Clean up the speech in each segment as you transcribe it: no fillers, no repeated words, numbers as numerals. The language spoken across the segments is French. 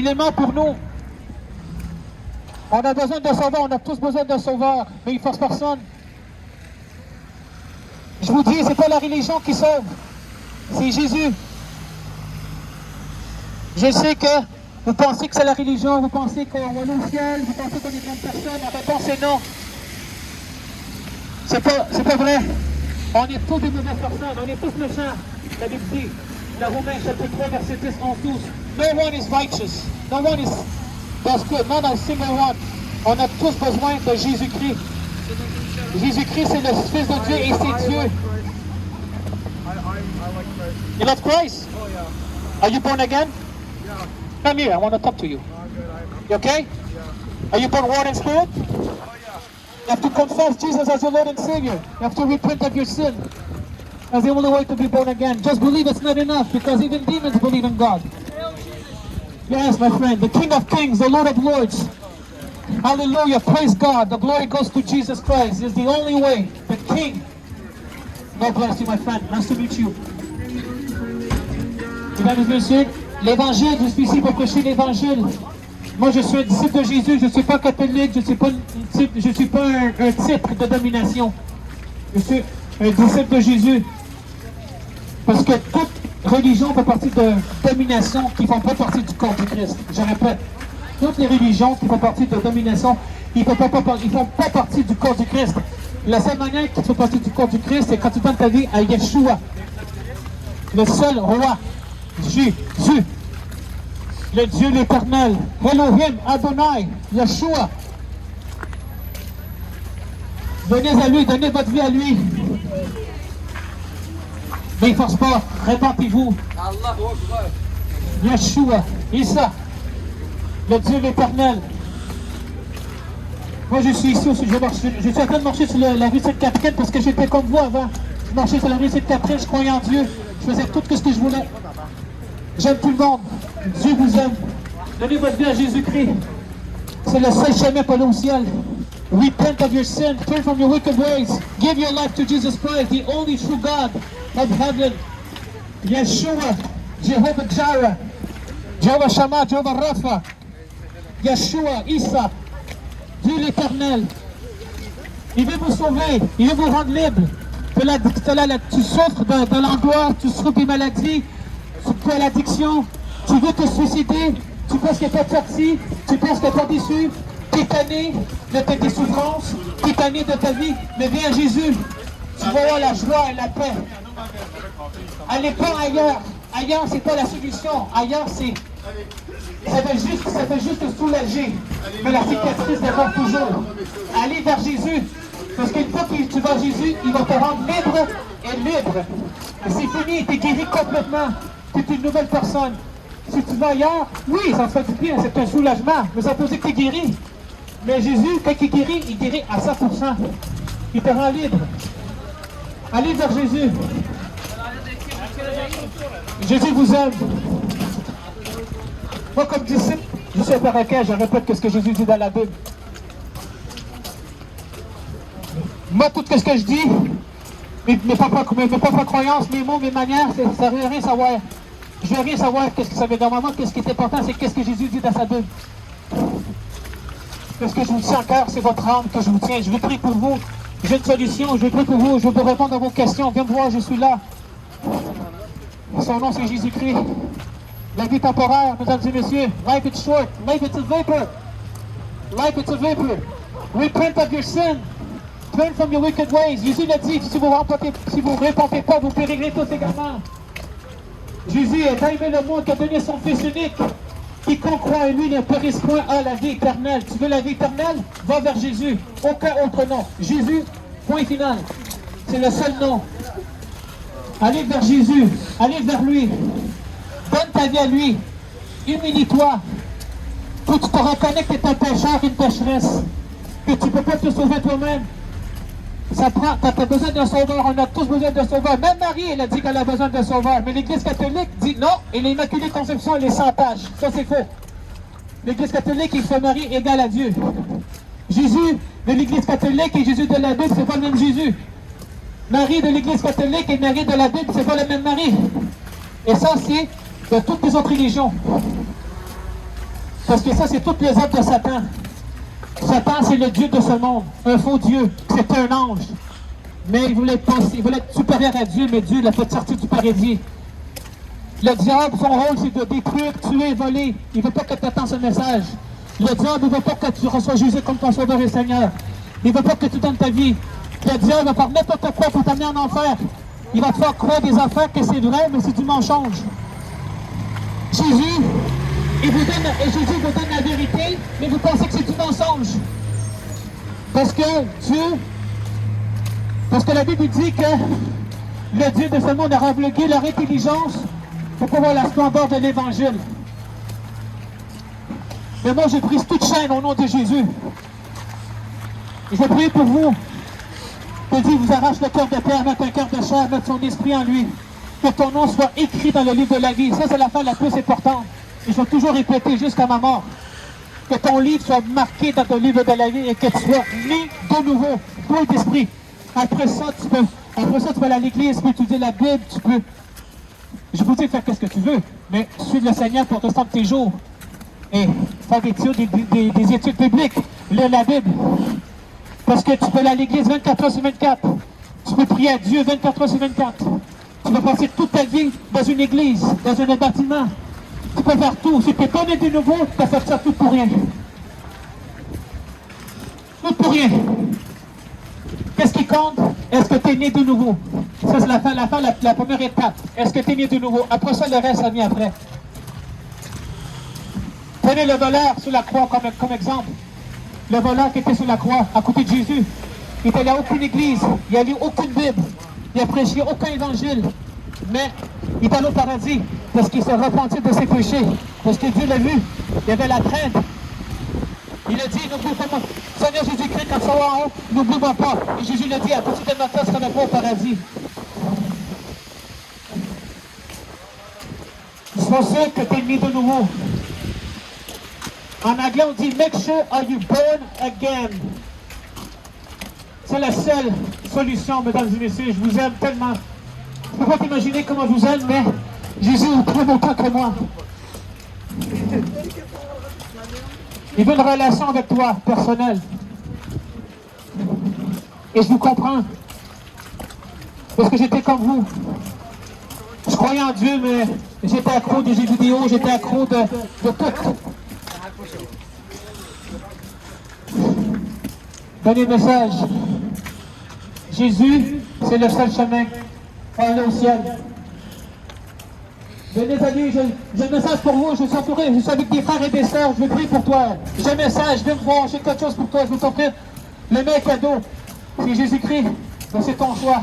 Il est mort pour nous. On a besoin d'un sauveur, on a tous besoin d'un sauveur, mais il ne force personne. Je vous dis, c'est pas la religion qui sauve, c'est Jésus. Je sais que vous pensez que c'est la religion, vous pensez qu'on va au ciel, vous pensez qu'on est bonne personne, la réponse est non. C'est pas vrai. On est tous des mauvaises personnes, on est tous méchants. La Bible dit, la Romains chapitre 3, verset 10, 11, 12. No one is righteous. No one is does good. Not a single one. On a tous besoin de Jésus-Christ. Jésus-Christ, c'est le Fils de Dieu et c'est Dieu. You love Christ? Oh, yeah. Are you born again? Yeah. Come here, I want to talk to you. I'm good. You okay? Yeah. Are you born water and spirit? Oh, yeah. You have to confess Jesus as your Lord and Savior. You have to repent of your sin. That's the only way to be born again. Just believe it's not enough because even demons believe in God. Yes, my friend, the King of Kings, the Lord of Lords. Hallelujah, praise God. The glory goes to Jesus Christ. It's the only way. The King. God bless you, my friend. Nice to meet you. Mesdames et messieurs, l'évangile, je suis ici pour prêcher l'évangile. Moi, je suis un disciple de Jésus, je ne suis pas catholique, je ne suis pas, un titre de domination. Je suis un disciple de Jésus. Parce que toute religion fait partie de domination qui ne font pas partie du corps du Christ. Je répète, toutes les religions qui font partie de domination, ils ne font pas partie du corps du Christ. La seule manière qu'ils font partie du corps du Christ, c'est quand tu donnes ta vie à Yeshua, le seul roi, Jésus, le Dieu l'éternel, Elohim, Adonai, Yeshua. Donnez à lui, donnez votre vie à lui. Mais il ne force pas, répentez-vous. Yeshua, Issa, le Dieu l'éternel. Moi je suis ici aussi, je suis en train de marcher sur la rue Sainte-Catherine parce que j'étais comme vous avant. Je marchais sur la rue Sainte-Catherine, je croyais en Dieu, je faisais tout ce que je voulais. J'aime tout le monde, Dieu vous aime. Donnez votre vie à Jésus-Christ. C'est le seul chemin pour aller au ciel. Repent of your sin, turn from your wicked ways, give your life to Jesus Christ, the only true God of heaven. Yeshua, Jehovah Jireh, Jehovah Shammah, Jehovah Rapha, Yeshua, Issa, Dieu l'éternel. Il veut vous sauver, il veut vous rendre libre. Tu souffres de l'angoisse, tu souffres des maladies, tu as l'addiction, tu veux te suicider, tu penses que tu es sorti, tu penses que tu es déçu, tu es tanné de tes souffrances, tu es tanné de ta vie, mais viens à Jésus, tu vas avoir la joie et la paix. Allez pas ailleurs, ailleurs c'est pas la solution, ailleurs ça fait juste te soulager, mais la cicatrice démarre toujours. Allez vers Jésus, parce qu'une fois que tu vas à Jésus, il va te rendre libre et libre. Et c'est fini, tu es guéri complètement, tu es une nouvelle personne. Si tu vas ailleurs, oui, ça te fait du bien, c'est un soulagement, mais ça peut dire que tu es guéri. Mais Jésus, quand il guérit à 100%. Il te rend libre. Allez vers Jésus. Jésus vous aime. Moi, comme disciple, je suis un perroquet, je répète ce que Jésus dit dans la Bible. Moi, tout ce que je dis, mes propres croyances, mes mots, mes manières, ça ne veut rien savoir. Je veux rien savoir qu'est-ce que ça veut dire. Normalement, qu'est-ce qui est important, c'est qu'est-ce que Jésus dit dans sa Bible. Parce que je vous tiens en cœur, c'est votre âme que je vous tiens. Je veux prier pour vous. J'ai une solution, je veux prier pour vous. Je veux répondre à vos questions. Viens me voir, je suis là. Son nom, c'est Jésus-Christ. La vie temporaire, mesdames et messieurs. Life is short. Life is a vapor. Life is a vapor. Repent of your sin. Turn from your wicked ways. Jésus l'a dit, si vous ne répentez pas, vous périrez tous également. Jésus a aimé le monde qui a donné son Fils unique. Quiconque croit en lui ne périsse point à la vie éternelle. Tu veux la vie éternelle? Va vers Jésus. Aucun autre nom. Jésus, point final. C'est le seul nom. Allez vers Jésus. Allez vers lui. Donne ta vie à lui. Humilie-toi. Faut que tu te reconnais que tu es un pécheur, une pécheresse. Que tu ne peux pas te sauver toi-même. Tu as besoin d'un sauveur, on a tous besoin d'un sauveur. Même Marie, elle a dit qu'elle a besoin d'un sauveur. Mais l'Église catholique dit non, et l'Immaculée Conception, elle est sans tâche. Ça, c'est faux. L'Église catholique, il fait Marie égale à Dieu. Jésus de l'Église catholique et Jésus de la Bible, c'est pas le même Jésus. Marie de l'Église catholique et Marie de la Bible, c'est pas le même Marie. Et ça, c'est de toutes les autres religions. Parce que ça, c'est toutes les œuvres de Satan. Satan, c'est le Dieu de ce monde, un faux Dieu, c'est un ange. Mais il voulait être supérieur à Dieu, mais Dieu l'a fait sortir du paradis. Le diable, son rôle, c'est de détruire, tuer, voler. Il ne veut pas que tu attendes ce message. Le diable ne veut pas que tu reçois Jésus comme ton sauveur et Seigneur. Il ne veut pas que tu donnes ta vie. Le diable va faire n'importe quoi pour t'amener en enfer. Il va te faire croire des affaires que c'est vrai, mais c'est du mensonge. Jésus vous donne la vérité, mais vous pensez que c'est du mensonge. Parce que la Bible dit que le Dieu de ce monde a aveuglé leur intelligence pour pouvoir la splendeur de l'Évangile. Mais moi, j'ai pris toute chaîne au nom de Jésus. Et je prie pour vous. Que Dieu vous arrache le cœur de pierre, mettre un cœur de chair, mettre son esprit en lui. Que ton nom soit écrit dans le livre de la vie. Ça, c'est l'affaire la plus importante. Et je vais toujours répéter jusqu'à ma mort. Que ton livre soit marqué dans ton livre de la vie et que tu sois né de nouveau, plein d'esprit. Après ça, tu vas aller à l'église, tu peux étudier la Bible, tu peux... Je vous dis de faire ce que tu veux, mais suivre le Seigneur pour restant de tes jours. Et faire des études bibliques, lire la Bible. Parce que tu peux aller à l'église 24 heures sur 24. Tu peux prier à Dieu 24 heures sur 24. Tu peux passer toute ta vie dans une église, dans un bâtiment. Tu peux faire tout. Si tu n'es pas né de nouveau, tu as fait ça tout pour rien. Tout pour rien. Qu'est-ce qui compte? Est-ce que tu es né de nouveau? Ça, c'est la première étape. Est-ce que tu es né de nouveau? Après ça, le reste, ça vient après. Prenez le voleur sur la croix comme exemple. Le voleur qui était sur la croix, à côté de Jésus. Il n'était allé à aucune église. Il n'a lu aucune Bible. Il n'a prêché aucun évangile. Mais il est allé au paradis parce qu'il s'est repenti de ses péchés. Parce que Dieu l'a vu. Il y avait la crainte. Il a dit, n'oublie pas moi. Seigneur Jésus-Christ, quand tu seras en haut, n'oublie-moi pas. Et Jésus l'a dit, à partir de maintenant, tu ne seras pas au paradis. Sois sûr que tu es né de nouveau. En anglais, on dit « Make sure are you born again ». C'est la seule solution, mesdames et messieurs. Je vous aime tellement. Je ne peux pas t'imaginer comment je vous aime, mais Jésus est plus longtemps que moi. Il veut une relation avec toi, personnelle. Et je vous comprends. Parce que j'étais comme vous. Je croyais en Dieu, mais j'étais accro de jeux vidéo, j'étais accro de tout. Dernier message. Jésus, c'est le seul chemin pour aller au ciel. Mes amis, j'ai un message pour vous, je suis entouré, je suis avec des frères et des sœurs, je vais prier pour toi. J'ai un message, viens me voir, j'ai quelque chose pour toi, je vais t'offrir le meilleur cadeau. C'est Jésus-Christ, c'est ton choix.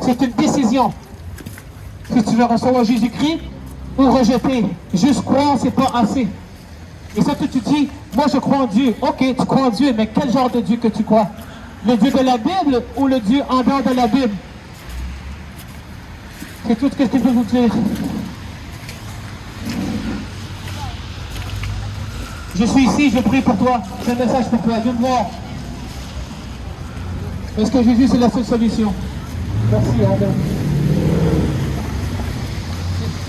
C'est une décision. Si tu veux recevoir Jésus-Christ ou rejeter, juste croire, c'est pas assez. Et ça, tu dis, moi je crois en Dieu. Ok, tu crois en Dieu, mais quel genre de Dieu que tu crois? Le Dieu de la Bible ou le Dieu en dehors de la Bible? C'est tout ce que je peux vous dire. Je suis ici, je prie pour toi. C'est un message pour toi. Viens me voir. Parce que Jésus, c'est la seule solution. Merci, Adam.